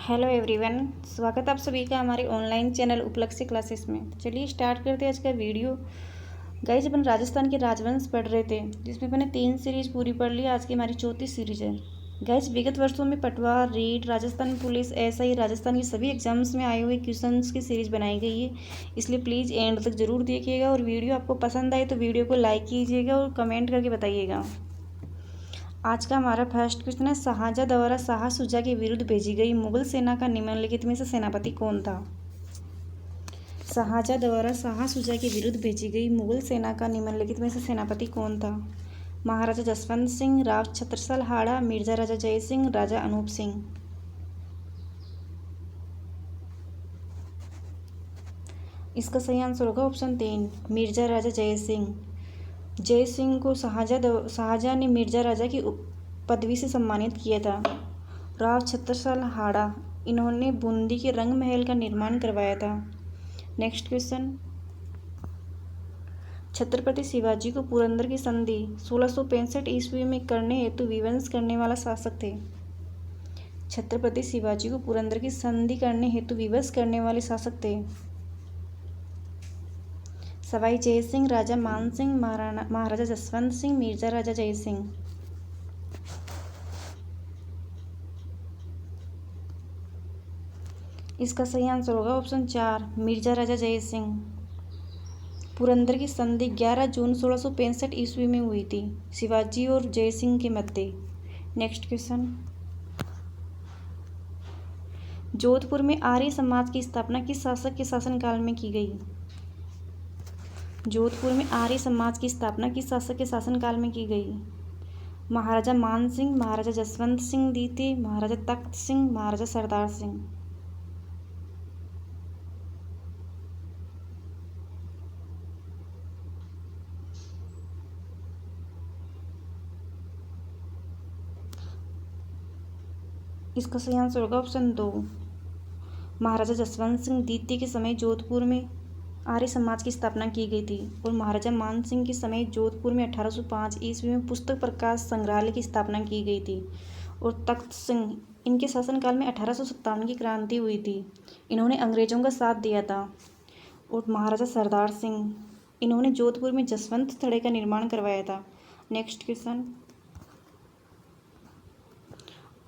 Hello everyone, स्वागत आप सभी का हमारे ऑनलाइन चैनल उपलक्ष्य क्लासेस में। तो चलिए स्टार्ट करते हैं आज का वीडियो। गाइज अपन राजस्थान के राजवंश पढ़ रहे थे, जिसमें मैंने 3 सीरीज पूरी पढ़ ली। आज की हमारी 4थी सीरीज है। गाइज विगत वर्षों में पटवार, रीट, राजस्थान पुलिस, एसआई, राजस्थान के सभी एग्जाम्स में आए हुए क्वेश्चंस की सीरीज बनाई गई है, इसलिए प्लीज़ एंड तक जरूर देखिएगा। और वीडियो आपको पसंद आए तो वीडियो को लाइक कीजिएगा और कमेंट करके बताइएगा। आज का हमारा फर्स्ट क्वेश्चन है, शाहजहाँ द्वारा शाह शुजा के विरुद्ध भेजी गई मुगल सेना का निम्नलिखित में से सेनापति कौन था। शाहजहाँ द्वारा शाह शुजा के विरुद्ध भेजी गई मुगल सेना का निम्नलिखित में से सेनापति कौन था। महाराजा जसवंत सिंह, राव छत्रसाल हाड़ा, मिर्जा राजा जय सिंह, राजा अनूप सिंह। इसका सही आंसर होगा ऑप्शन 3, मिर्जा राजा जय सिंह। जय सिंह को शाहजहाँ ने मिर्जा राजा की पदवी से सम्मानित किया था। राव छत्रसाल हाड़ा, इन्होंने बूंदी के रंग महल का निर्माण करवाया था। नेक्स्ट क्वेश्चन, छत्रपति शिवाजी को पुरंदर की संधि 1665 ईस्वी में करने हेतु विवश करने वाला शासक थे। छत्रपति शिवाजी को पुरंदर की संधि करने हेतु विवश करने वाले शासक थे सवाई जय सिंह, राजा मान सिंह, महाराजा जसवंत सिंह, मिर्जा राजा जय सिंह। इसका सही आंसर होगा ऑप्शन 4, मिर्जा राजा जय सिंह। पुरंदर की संधि 11 जून 1665 ईस्वी में हुई थी, शिवाजी और जय सिंह के मध्य। नेक्स्ट क्वेश्चन, जोधपुर में आर्य समाज की स्थापना किस शासक के शासनकाल में की गई। जोधपुर में आर्य समाज की स्थापना किस शासक के शासनकाल में की गई। महाराजा मान सिंह, महाराजा जसवंत सिंह द्वितीय, महाराजा तख्त सिंह, महाराजा सरदार सिंह। इसका सही आंसर होगा ऑप्शन 2, महाराजा जसवंत सिंह द्वितीय के समय जोधपुर में आर्य समाज की स्थापना की गई थी। और महाराजा मान सिंह के समय जोधपुर में 1805 ईस्वी में पुस्तक प्रकाश संग्रहालय की स्थापना की गई थी। और तख्त सिंह, इनके शासनकाल में 1857 की क्रांति हुई थी, इन्होंने अंग्रेजों का साथ दिया था। और महाराजा सरदार सिंह, इन्होंने जोधपुर में जसवंत थड़े का निर्माण करवाया था। नेक्स्ट क्वेश्चन,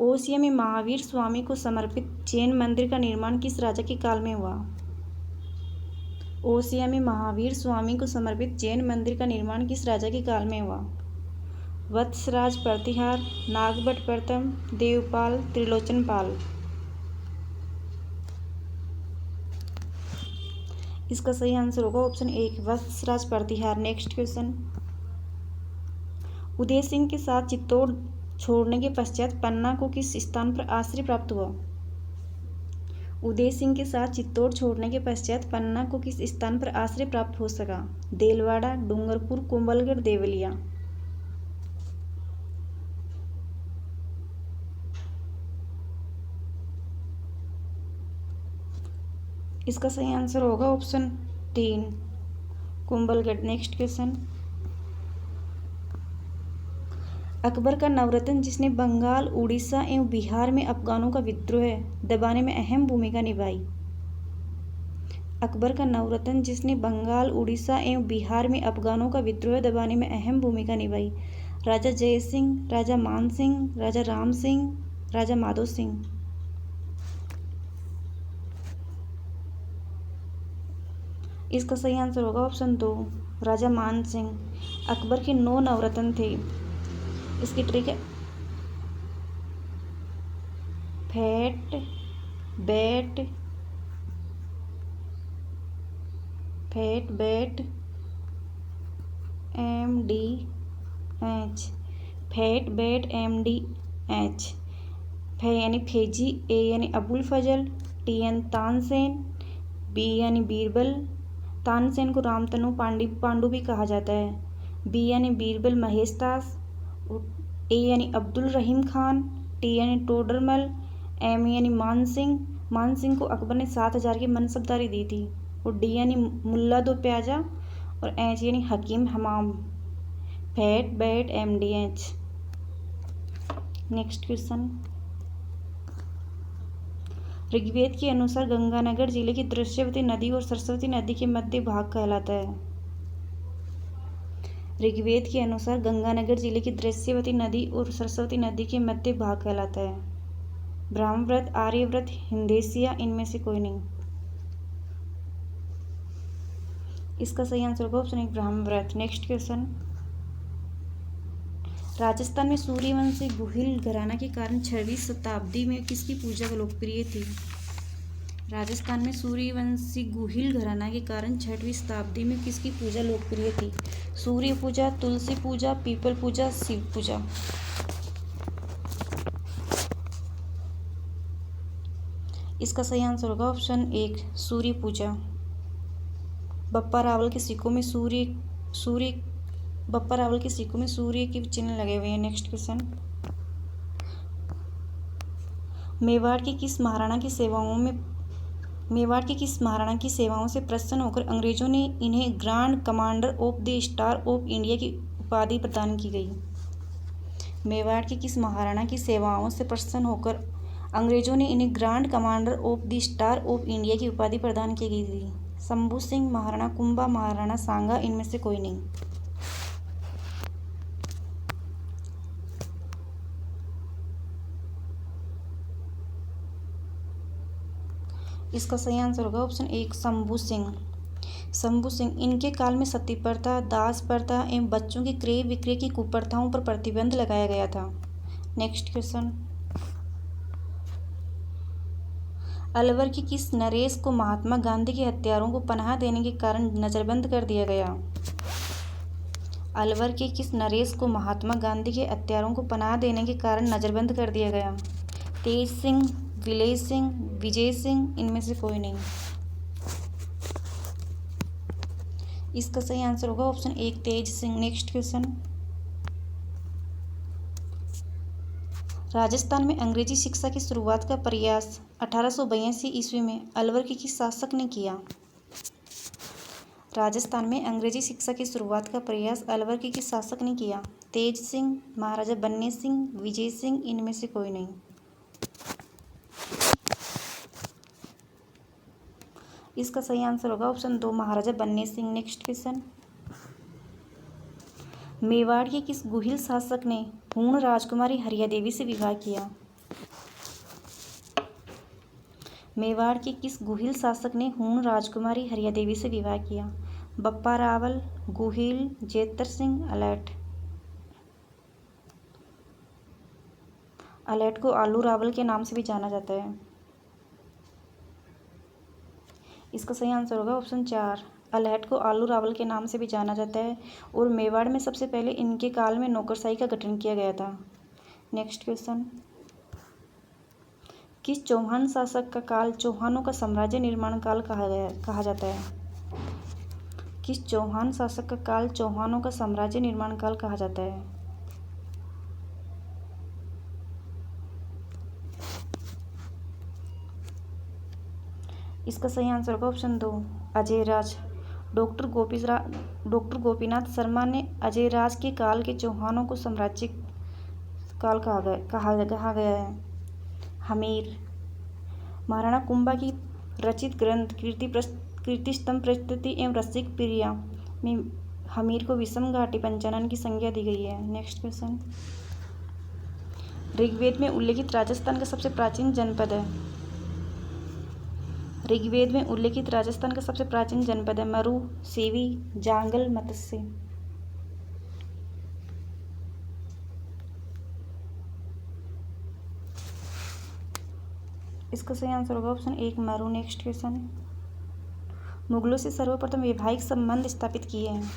ओसिया में महावीर स्वामी को समर्पित जैन मंदिर का निर्माण किस राजा के काल में हुआ। ओसिया में महावीर स्वामी को समर्पित जैन मंदिर का निर्माण किस राजा के काल में हुआ। वत्सराज प्रतिहार, नागभट्ट प्रथम, देवपाल, त्रिलोचन पाल। इसका सही आंसर होगा ऑप्शन 1, वत्सराज प्रतिहार। नेक्स्ट क्वेश्चन, उदय सिंह के साथ चित्तौड़ छोड़ने के पश्चात पन्ना को किस स्थान पर आश्रय प्राप्त हुआ। उदय सिंह के साथ चित्तौड़ छोड़ने के पश्चात पन्ना को किस स्थान पर आश्रय प्राप्त हो सका। देलवाड़ा, डूंगरपुर, कोंबलगढ़, देवलिया। इसका सही आंसर होगा ऑप्शन 3, कोंबलगढ़। नेक्स्ट क्वेश्चन, अकबर का नवरत्न जिसने बंगाल, उड़ीसा एवं बिहार में अफगानों का विद्रोह दबाने में अहम भूमिका निभाई। अकबर का नवरत्न जिसने बंगाल, उड़ीसा एवं बिहार में अफगानों का विद्रोह दबाने में अहम भूमिका निभाई। राजा जय सिंह, राजा मान सिंह, राजा राम सिंह, राजा माधो सिंह। इसका सही आंसर होगा ऑप्शन 2, राजा मान सिंह। अकबर के 9 नवरत्न थे। इसकी ट्रिक है, fat, bat, MDH। Fat, bat, MDH। फै यानी फैजी, ए यानी अबुल फजल, TN तानसेन, बी यानी बीरबल, तानसेन को रामतनु पांडु भी कहा जाता है, बी यानी बीरबल महेशदास, ए यानी अब्दुल रहीम खान, टी यानी टोडरमल, एम यानी मान सिंह को अकबर ने 7000 की मनसबदारी दी थी। और डी यानी मुल्ला दो प्याजा, और एच यानी हकीम हमाम। Fat, bat, MDH। Next question, Rigveda के अनुसार गंगानगर जिले की दृश्यवती नदी और सरस्वती नदी के मध्य भाग कहलाता है। ऋग्वेद के अनुसार गंगानगर जिले की दृश्यवती नदी और सरस्वती नदी के मध्य भाग कहलाता है। ब्रह्मव्रत, आर्यव्रत, हिंदेसिया, इनमें से कोई नहीं। इसका सही आंसर होगा ऑप्शन 1 ब्रह्मव्रत। नेक्स्ट क्वेश्चन, राजस्थान में सूर्यवंशी गुहिल घराना के कारण 6वीं शताब्दी में किसकी पूजा लोकप्रिय थी? राजस्थान में सूर्यवंशी गुहिल घराना के कारण 6वीं शताब्दी में किसकी पूजा लोकप्रिय थी? सूर्य पूजा, तुलसी पूजा, पीपल पूजा, शिव पूजा। इसका सही आंसर होगा ऑप्शन 1 सूर्य पूजा। बप्पा रावल के सिक्कों में सूर्य के चिन्ह लगे हुए हैं। नेक्स्ट क्वेश्चन, मेवाड़ की किस महाराणा की सेवाओं से प्रसन्न होकर अंग्रेजों ने इन्हें grand commander of the star of India की उपाधि प्रदान की गई? मेवाड़ की किस महाराणा की सेवाओं से प्रसन्न होकर अंग्रेजों ने इन्हें grand commander of the star of India की उपाधि प्रदान की गई थी? शंभू सिंह, महाराणा कुंभा, महाराणा सांगा, इनमें से कोई नहीं। इसका सही आंसर होगा ऑप्शन 1 शंभू सिंह। शंभू सिंह, इनके काल में सती प्रथा, दास प्रथा एवं बच्चों की क्रय विक्रय की कुप्रथाओं पर प्रतिबंध लगाया गया था। नेक्स्ट क्वेश्चन, अलवर के किस नरेश को महात्मा गांधी के हत्यारों को पनाह देने के कारण नजरबंद कर दिया गया? अलवर के किस नरेश को महात्मा गांधी के हत्यारों को पनाह देने के कारण नजरबंद कर दिया गया? तेज सिंह, विलेय सिंह, विजय सिंह, इनमें से कोई नहीं। इसका सही आंसर होगा ऑप्शन 1 तेज सिंह। नेक्स्ट क्वेश्चन, राजस्थान में अंग्रेजी शिक्षा की शुरुआत का प्रयास 1882 ईस्वी में अलवर के किस शासक ने किया? राजस्थान में अंग्रेजी शिक्षा की शुरुआत का प्रयास अलवर के किस शासक ने किया? तेज सिंह, महाराजा बन्ने सिंह, विजय सिंह, इनमें से कोई नहीं। इसका सही आंसर होगा ऑप्शन 2 महाराजा बन्ने सिंह। नेक्स्ट क्वेश्चन, मेवाड़ के किस गुहिल शासक ने हूण राजकुमारी हरिया देवी से विवाह किया? मेवाड़ के किस गुहिल शासक ने हूण राजकुमारी हरिया देवी से विवाह किया? बप्पा रावल, गुहिल, जेतर सिंह, अलैट। अलैट को आलू रावल के नाम से भी जाना जाता है। इसका सही आंसर होगा ऑप्शन 4 अलैट को आलू रावल के नाम से भी जाना जाता है। और मेवाड़ में सबसे पहले इनके काल में नौकरशाही का गठन किया गया था। नेक्स्ट क्वेश्चन, किस चौहान शासक का काल चौहानों का साम्राज्य निर्माण काल कहा जाता है? किस चौहान शासक का काल चौहानों का साम्राज्य निर्माण काल कहा जाता है? इसका सही आंसर होगा ऑप्शन 2 अजयराज। डॉक्टर गोपीनाथ शर्मा ने अजयराज के काल के चौहानों को साम्राज्य काल कहा गया है। हमीर, महाराणा कुंभा की रचित ग्रंथ कीर्तिस्तंभ प्रस्तुति एवं रसिक प्रिया में हमीर को विषम घाटी पंचानन की संज्ञा दी गई है। नेक्स्ट क्वेश्चन, ऋग्वेद में उल्लेखित राजस्थान का सबसे प्राचीन जनपद है? ऋग्वेद में उल्लेखित राजस्थान का सबसे प्राचीन जनपद है मरु, सेवी, जांगल, मत्स्य। इसका सही आंसर होगा ऑप्शन 1 मरु। नेक्स्ट क्वेश्चन, मुगलों से सर्वप्रथम वैवाहिक संबंध स्थापित किए हैं?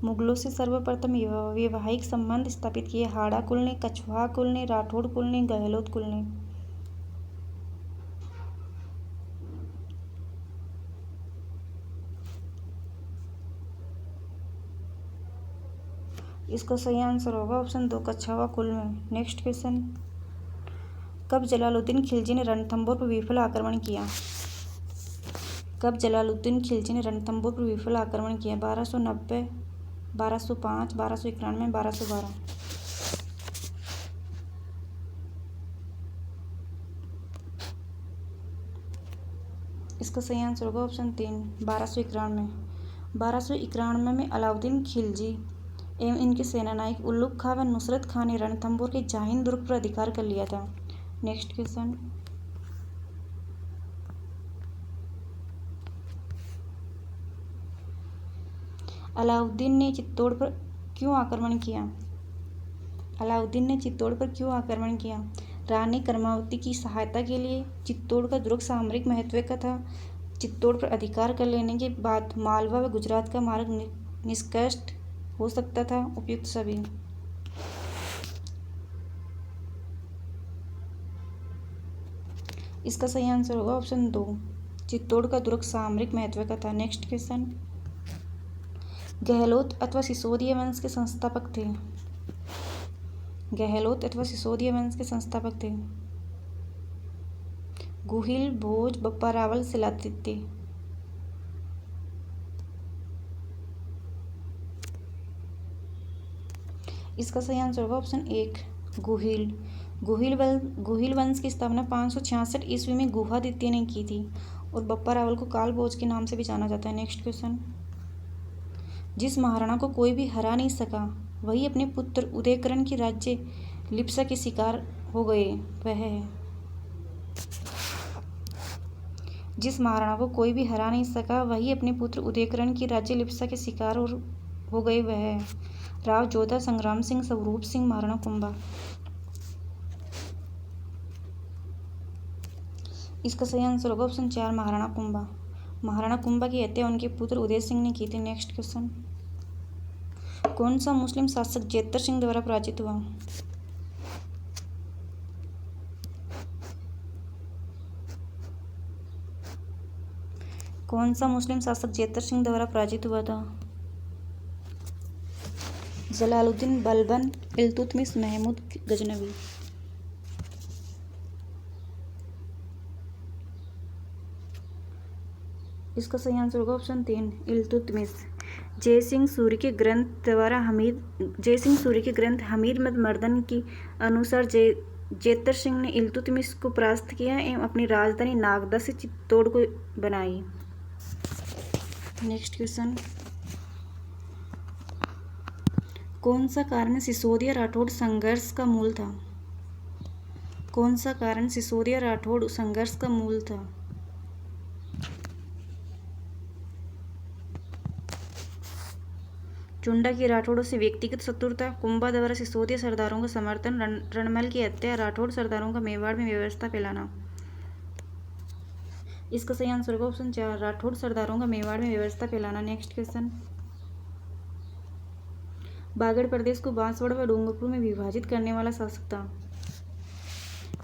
मुगलों से सर्वप्रथम वैवाहिक संबंध स्थापित किए हाड़ा कुल ने, कछवाहा कुल ने, राठौड़ कुल ने, गहलोत कुल ने। इसका सही आंसर होगा ऑप्शन 2 कछवाहा कुल में। नेक्स्ट क्वेश्चन, कब जलालुद्दीन खिलजी ने रणथंभौर पर विफल आक्रमण किया? कब जलालुद्दीन खिलजी ने रणथंभौर पर विफल आक्रमण किया? 1290, 1205, 1291, 1212। इसका सही आंसर होगा ऑप्शन 3 1291। 1291 में अलाउद्दीन खिलजी एवं इनके सेनानायक उल्लुग खां व नुसरत खां ने रणथंभौर के जाहिन दुर्ग पर अधिकार कर लिया था। नेक्स्ट क्वेश्चन, अलाउद्दीन ने चित्तौड़ पर क्यों आक्रमण किया? अलाउद्दीन ने चित्तौड़ पर क्यों आक्रमण किया? रानी कर्मावती की सहायता के लिए, चित्तौड़ का दुर्ग सामरिक महत्व का था, चित्तौड़ पर अधिकार कर लेने के बाद मालवा व गुजरात का मार्ग निष्कष्ट हो सकता था, उपयुक्त सभी। इसका सही आंसर होगा ऑप्शन 2 चित्तौड़ का दुर्ग सामरिक महत्व का था। नेक्स्ट क्वेश्चन, गहलोत अथवा सिसोदिया वंश के संस्थापक थे। गहलोत अथवा सिसोदिया वंश के संस्थापक थे गुहिल, भोज, बप्पा रावल, शिलादित्य। इसका सही आंसर होगा ऑप्शन 1 गुहिल। गुहिल वंश की स्थापना 566 ईस्वी में गुहादित्य ने की थी और बप्पा रावल को काल भोज के नाम से भी जाना जाता है। नेक्स्ट क्वेश्चन, जिस महाराणा को कोई भी हरा नहीं सका वही अपने पुत्र उदयकरण की राज्य लिप्सा के शिकार हो गए, वह है। जिस महाराणा को कोई भी हरा नहीं सका वही अपने पुत्र उदयकरण की राज्य लिप्सा के शिकार हो गए, वह है राव जोधा, संग्राम सिंह, स्वरूप सिंह, महाराणा कुंभा। इसका सही आंसर होगा ऑप्शन 4 महाराणा कुंभा। महाराणा कुंभा की हत्या उनके पुत्र उदय सिंह ने की थी। नेक्स्ट क्वेश्चन, कौन सा मुस्लिम शासक जेतर सिंह द्वारा पराजित हुआ? कौन सा मुस्लिम शासक जेतर सिंह द्वारा पराजित हुआ था? जलालुद्दीन, बलबन, इल्तुतमिश, महमूद गजनवी। इसका सही आंसर होगा ऑप्शन 3 इल्तुतमिश। जयसिंह सूरी के ग्रंथ हमीद मर्दन की अनुसार जेतर सिंह ने इल्तुतमिश को परास्त किया एवं अपनी राजधानी नागदा से चित्तौड़ को बनाई। नेक्स्ट क्वेश्चन, कौन सा कारण सिसोदिया राठौड़ संघर्ष का मूल था? कौन सा कारण सिसोदिया राठौड़ संघर्ष का मूल था? चुंडा की राठौड़ों से व्यक्तिगत शत्रुता, कुंभा द्वारा सिसोदिया सरदारों का समर्थन, रणमल की हत्या, राठौड़ सरदारों का मेवाड़ में व्यवस्था फैलाना। इसका सही आंसर होगा ऑप्शन 4 राठौड़ सरदारों का मेवाड़ में व्यवस्था फैलाना। नेक्स्ट क्वेश्चन, बागड़ प्रदेश को बांसवाड़ा व डूंगरपुर में विभाजित करने वाला शासक था।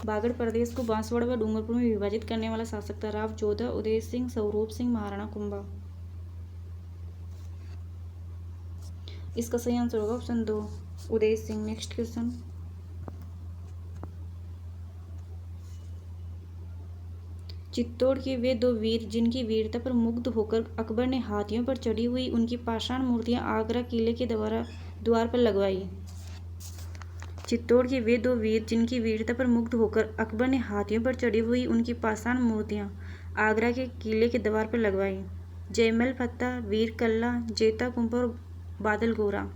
बागड़ प्रदेश को बांसवाड़ा व डूंगरपुर में विभाजित करने वाला शासक था राव जोधा, उदय सिंह, स्वरूप सिंह, महाराणा कुंभा। इसका सही आंसर होगा option 2 Uday Singh. Next question, Chittor के वे दो वीर जिनकी वीरता पर मुग्ध होकर अकबर ने हाथियों पर चढ़ी हुई उनकी पाषाण मूर्तियां आगरा किले के द्वार पर लगवाई। चित्तौड़ के वे दो वीर जिनकी वीरता पर मुग्ध होकर अकबर ने हाथियों पर चढ़ी हुई उनकी पाषाण मूर्तियां आगरा के किले के द्वार पर लगवाई। जयमल फत्ता, वीर कल्ला, जेता कुंभा और बादल गोरा।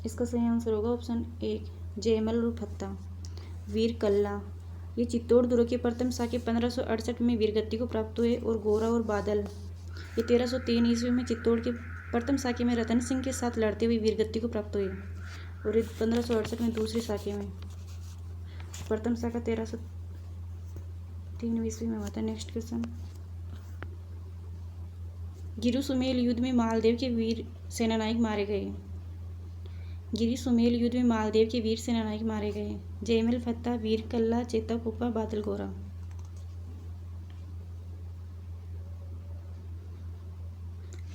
इसका सही आंसर होगा ऑप्शन 1 जयमल और फत्ता। वीर कल्ला ये चित्तौड़ दुर्ग के प्रथम शासक 1568 में वीरगति को प्राप्त हुए और गोरा और बादल ये 1303 ईस्वी में चित्तौड़ के प्रथम शासक में रतन सिंह के साथ लड़ते हुए वीरगति को प्राप्त हुए और 1568 में दूसरी शासक में प्रथम शासक 1303 ईस्वी में हुआ था। नेक्स्ट क्वेश्चन, गिरु सुमेल युद्ध में मालदेव के वीर सेनानायक मारे गए। गिरी सुमेल युद्ध में मालदेव के वीर सेनानायक मारे गए। जयमल फत्ता, वीर कल्ला, चेता कुप्पा, बादल गोरा।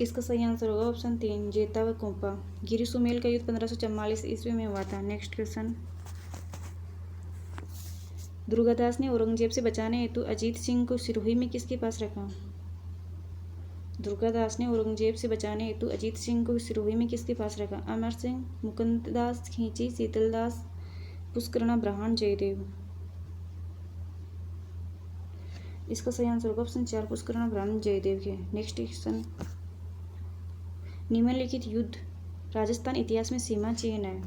इसका सही आंसर होगा ऑप्शन 3 जेता व कुप्पा। गिरी सुमेल का युद्ध 1544 ईस्वी में हुआ था। नेक्स्ट क्वेश्चन, दुर्गादास ने औरंगजेब से बचाने हेतु अजीत सिंह को सिरोही में किसके पास रखा? दुर्गादास ने औरंगजेब से बचाने हेतु अजीत सिंह को सिरोही में किसके पास रखा? अमर सिंह, मुकुंददास खींची, शीतलदास, पुष्करणा ब्राह्मण, जयदेव। इसका सही आंसर होगा ऑप्शन 4 पुष्करणा ब्राह्मण जयदेव के। नेक्स्ट क्वेश्चन, निम्नलिखित युद्ध राजस्थान इतिहास में सीमा चिन्ह है।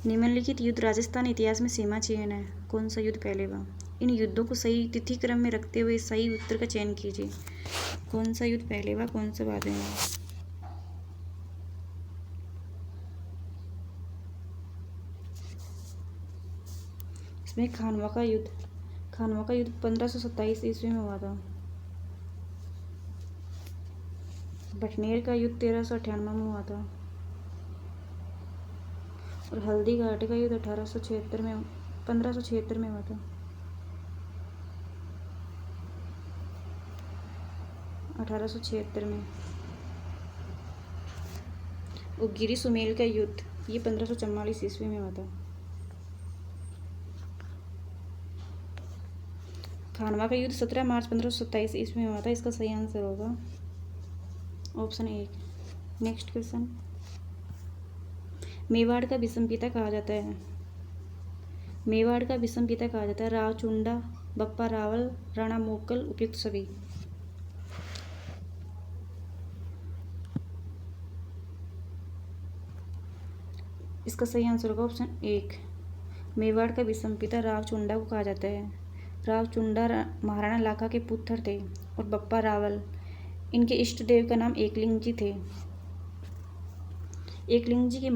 निम्नलिखित युद्ध राजस्थान इतिहास में सीमा चिन्ह है। कौन सा युद्ध पहले हुआ? इन युद्धों को सही तिथि क्रम में रखते हुए सही उत्तर का चयन कीजिए। कौन सा युद्ध पहले हुआ, कौन सा बाद में हुआ? इसमें खानवा का युद्ध 1527 ईस्वी में हुआ था। बटनेर का युद्ध 1398 में हुआ था। और हल्दी घाटी का युद्ध 1576 में हुआ था। 1876 में। और गिरी सुमेल का युद्ध ये 1544 ईस्वी में हुआ था। खानवा का युद्ध 17 मार्च 1527 ईस्वी में हुआ था। इसका सही आंसर होगा ऑप्शन 1। नेक्स्ट क्वेश्चन, मेवाड़ का विषम पिता कहा जाता है। मेवाड़ का विषम पिता कहा जाता है रावचुंडा, बप्पा रावल, राणा मोकल, उपयुक्त सभी। इसका सही आंसर होगा ऑप्शन 1। मेवाड़ का विषम पिता रावचुंडा को कहा जाता है। रावचुंडा महाराणा लाखा के पुत्र थे और बप्पा रावल इनके इष्ट देव का नाम एकलिंग जी थे। एकलिंग जी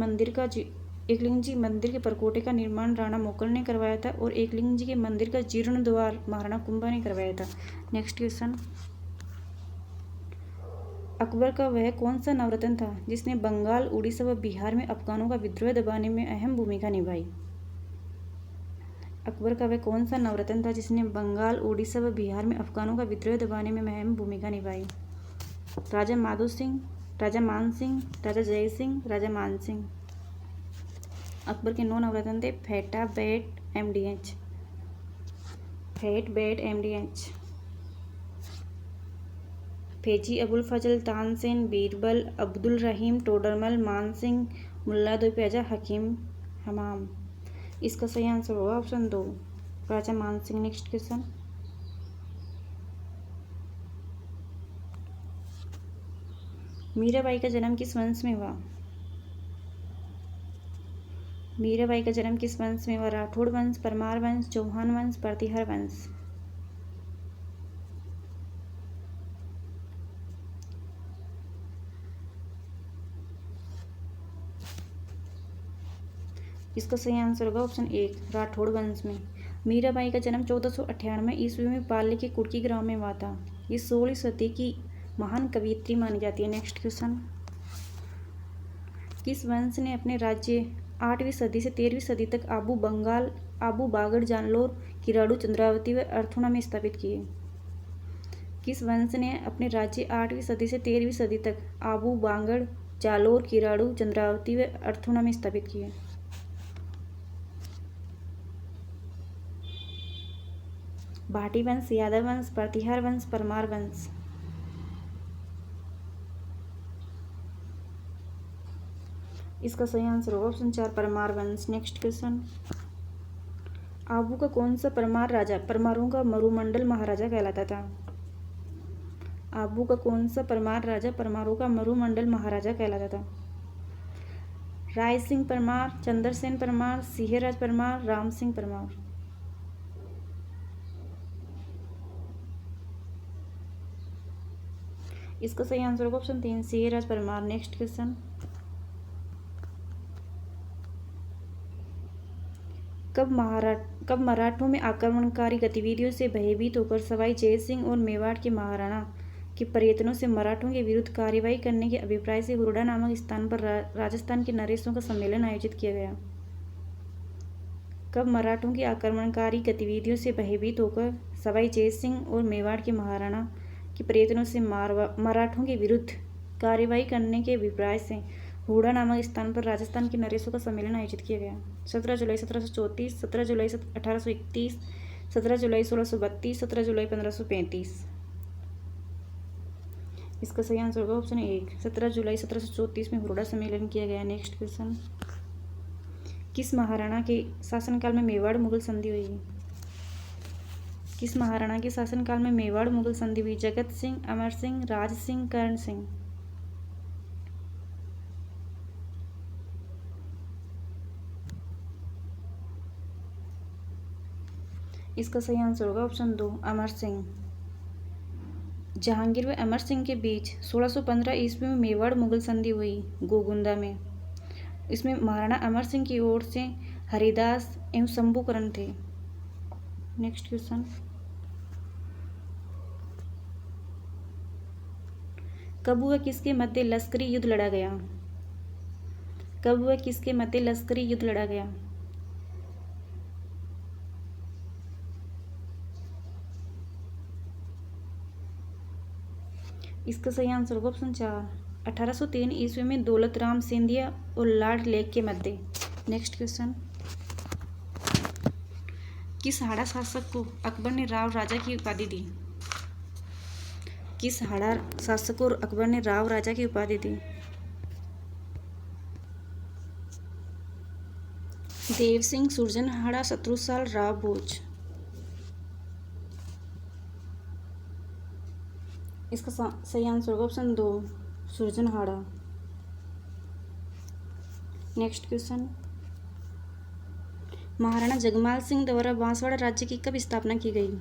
मंदिर के परकोटे का निर्माण राणा मोकल ने करवाया था और एकलिंग जी के मंदिर का जीर्णोद्धार महाराणा कुंभा ने करवाया था। नेक्स्ट क्वेश्चन, अकबर का वह कौन सा नवरत्न था जिसने बंगाल, उड़ीसा व बिहार में अफगानों का विद्रोह दबाने में अहम भूमिका निभाई? अकबर का वह कौन सा नवरत्न था जिसने बंगाल, उड़ीसा व बिहार में अफगानों का विद्रोह दबाने में अहम भूमिका निभाई? राजा माधो सिंह, राजा मान सिंह, राजा जय सिंह, राजा मान सिंह। अकबर के 9 नवरत्न थे फेटा, बेट, MDH। फेट, बेट, MDH। फेजी, अबुल फजल, तानसेन, बीरबल, अब्दुल रहीम, टोडरमल, मान सिंह, मुल्ला दो प्याजा, हकीम हमाम। इसका सही आंसर होगा ऑप्शन 2 राजा मान सिंह। नेक्स्ट क्वेश्चन, मीराबाई का जन्म किस वंश में हुआ? मीराबाई का जन्म किस वंश में हुआ? राठौड़ वंश, परमार वंश, चौहान वंश, प्रतिहार वंश। इसका सही आंसर होगा ऑप्शन 1 राठौड़ वंश में। मीराबाई का जन्म 1498 ईस्वी में पाली के कुड़की गांव में हुआ था। ये 16वीं सदी की महान कवयित्री मानी जाती है। नेक्स्ट क्वेश्चन, किस वंश ने अपने राज्य 8वीं सदी से 13वीं सदी तक आबू बंगाल, आबू बागड़, जानलोर, किराड़ू, चंद्रावती व अर्थुणा में स्थापित किए? किस वंश ने अपने राज्य 8वीं सदी से 13वीं सदी तक आबू बागड़, जालोर, किराड़ू, चंद्रावती व अर्थुणा में स्थापित किए? भाटी वंश, यादव वंश, प्रतिहार वंश, परमार वंश। इसका सही आंसर होगा ऑप्शन 4 परमार वंश। नेक्स्ट क्वेश्चन, आबू का कौन सा परमार राजा परमारों का मरुमंडल महाराजा कहलाता था? आबू का कौन सा परमार राजा परमारों का मरुमंडल महाराजा कहलाता था? राय सिंह परमार, चंद्रसेन परमार, सिंहराज परमार, राम सिंह परमार। इसका सही आंसर होगा option 3 Singhraj Parmar. Next question, कब मराठों में आक्रमणकारी गतिविधियों से भयभीत होकर सवाई जय सिंह और मेवाड़ के महाराणा के प्रयत्नों से मराठों के विरुद्ध कार्रवाई करने के अभिप्राय से हुरडा नामक स्थान पर राजस्थान के नरेशों का सम्मेलन आयोजित किया गया? कब मराठों की आक्रमणकारी गतिविधियों से भयभीत होकर सवाई जय सिंह और मेवाड़ के महाराणा के प्रयत्नों से मराठों के विरुद्ध कार्रवाई करने के अभिप्राय से हुरडा नामक स्थान पर राजस्थान के नरेशों का सम्मेलन आयोजित किया गया? 17 जुलाई 1734, 17 जुलाई 1831, 17 जुलाई 1632, 17 जुलाई 1535। इसका सही आंसर होगा ऑप्शन 1। 17 जुलाई 1734 में हुरडा सम्मेलन किया गया। नेक्स्ट क्वेश्चन, किस महाराणा के शासनकाल में मेवाड़ मुगल संधि हुई? किस महाराणा के शासनकाल में मेवाड़ मुगल संधि हुई? जगत सिंह, अमर सिंह, राज सिंह, कर्ण सिंह। इसका सही आंसर होगा ऑप्शन 2, अमर सिंह। जहांगीर व अमर सिंह के बीच 1615 ईस्वी में मेवाड़ मुगल संधि हुई गोगुंदा में। इसमें महाराणा अमर सिंह की ओर से हरिदास एवं शंभूकरण थे। नेक्स्ट क्वेश्चन, कब व किसके मध्य लश्करी युद्ध लड़ा गया? कब व किसके मध्य लश्करी युद्ध लड़ा गया? इसका सही आंसर होगा ऑप्शन 4, 1803 ईस्वी में दौलत राम सिंधिया और लॉर्ड लेक के मध्य। नेक्स्ट क्वेश्चन, किस हाड़ा शासक को अकबर ने राव राजा की उपाधि दी? किस हाड़ा शासक को अकबर ने राव राजा की उपाधि दी? देव सिंह, सुरजनहाड़ा, शत्रुसाल, राव भोज। इसका सही आंसर होगा option 2, Surjanhada. Next question, Maharana Jagmal Singh द्वारा बांसवाड़ा राज्य की कब स्थापना की गई?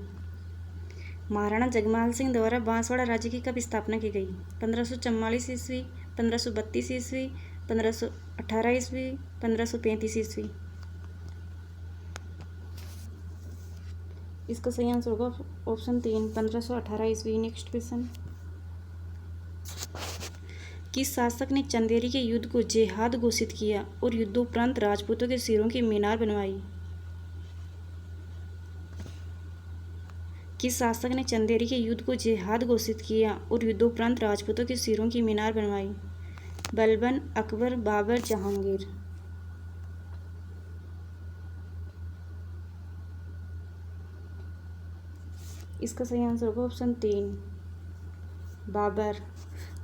महाराणा जगमाल सिंह द्वारा बांसवाड़ा राज्य की कब स्थापना की गई? 1544 ईस्वी, 1532 ईस्वी, 1518 ईस्वी, 1535 ईस्वी। इसका सही आंसर होगा ऑप्शन 3, 1518 ईस्वी। नेक्स्ट क्वेश्चन, किस शासक ने चंदेरी के युद्ध को जेहाद घोषित किया और युद्धोपरांत राजपूतों के सिरों की मीनार बनवाई? किस शासक ने चंदेरी के युद्ध को जेहाद घोषित किया और युद्धोपरांत राजपूतों के सिरों की मीनार बनवाई? बलबन, अकबर, बाबर, जहांगीर। इसका सही आंसर होगा ऑप्शन 3, बाबर।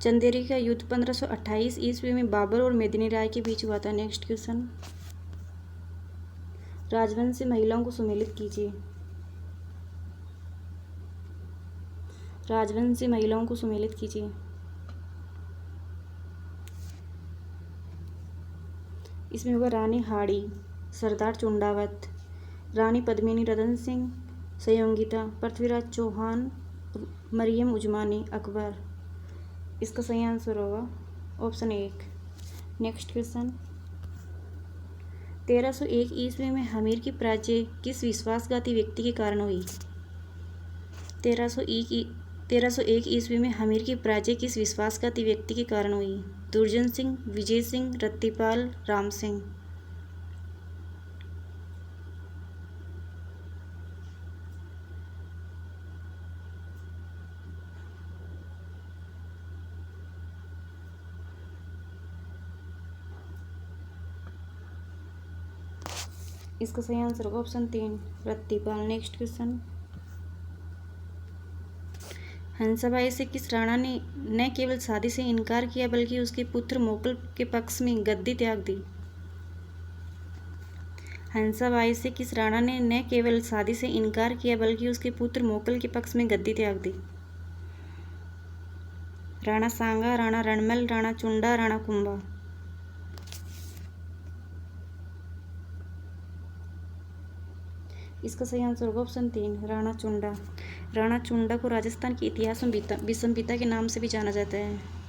चंदेरी का युद्ध 1528 ईस्वी में बाबर और मेदिनी राय के बीच हुआ था। नेक्स्ट क्वेश्चन, राजवंश से महिलाओं को सुमेलित कीजिए। राजवंश से महिलाओं को सुमेलित कीजिए। इसमें होगा रानी हाड़ी, सरदार चुंडावत, रानी पद्मिनी, रतन सिंह, संयोगिता, पृथ्वीराज चौहान, मरियम उजमानी, अकबर। इसका सही आंसर होगा ऑप्शन 1। नेक्स्ट क्वेश्चन, 1301 ईस्वी में हमीर की पराजय किस विश्वासघाती व्यक्ति के कारण हुई? 1301 ईस्वी में हमीर की पराजय किस विश्वासघाती व्यक्ति के कारण हुई? दुर्जन सिंह, विजय सिंह, रत्तीपाल, राम सिंह। इसका सही आंसर होगा ऑप्शन 3, रत्तीपाल। नेक्स्ट क्वेश्चन, हंसाबाई से किस राणा ने न केवल शादी से इनकार किया बल्कि उसके पुत्र मोकल के पक्ष में गद्दी त्याग दी? हंसाबाई से किस राणा ने न केवल शादी से इनकार किया बल्कि उसके पुत्र मोकल के पक्ष में गद्दी त्याग दी? राणा सांगा, राणा रणमल, राणा चुंडा, राणा कुंभा। इसका सही आंसर होगा ऑप्शन 3, राणा चुंडा। राणा चुंडा को राजस्थान के इतिहास में विषम पिता के नाम से भी जाना जाता है।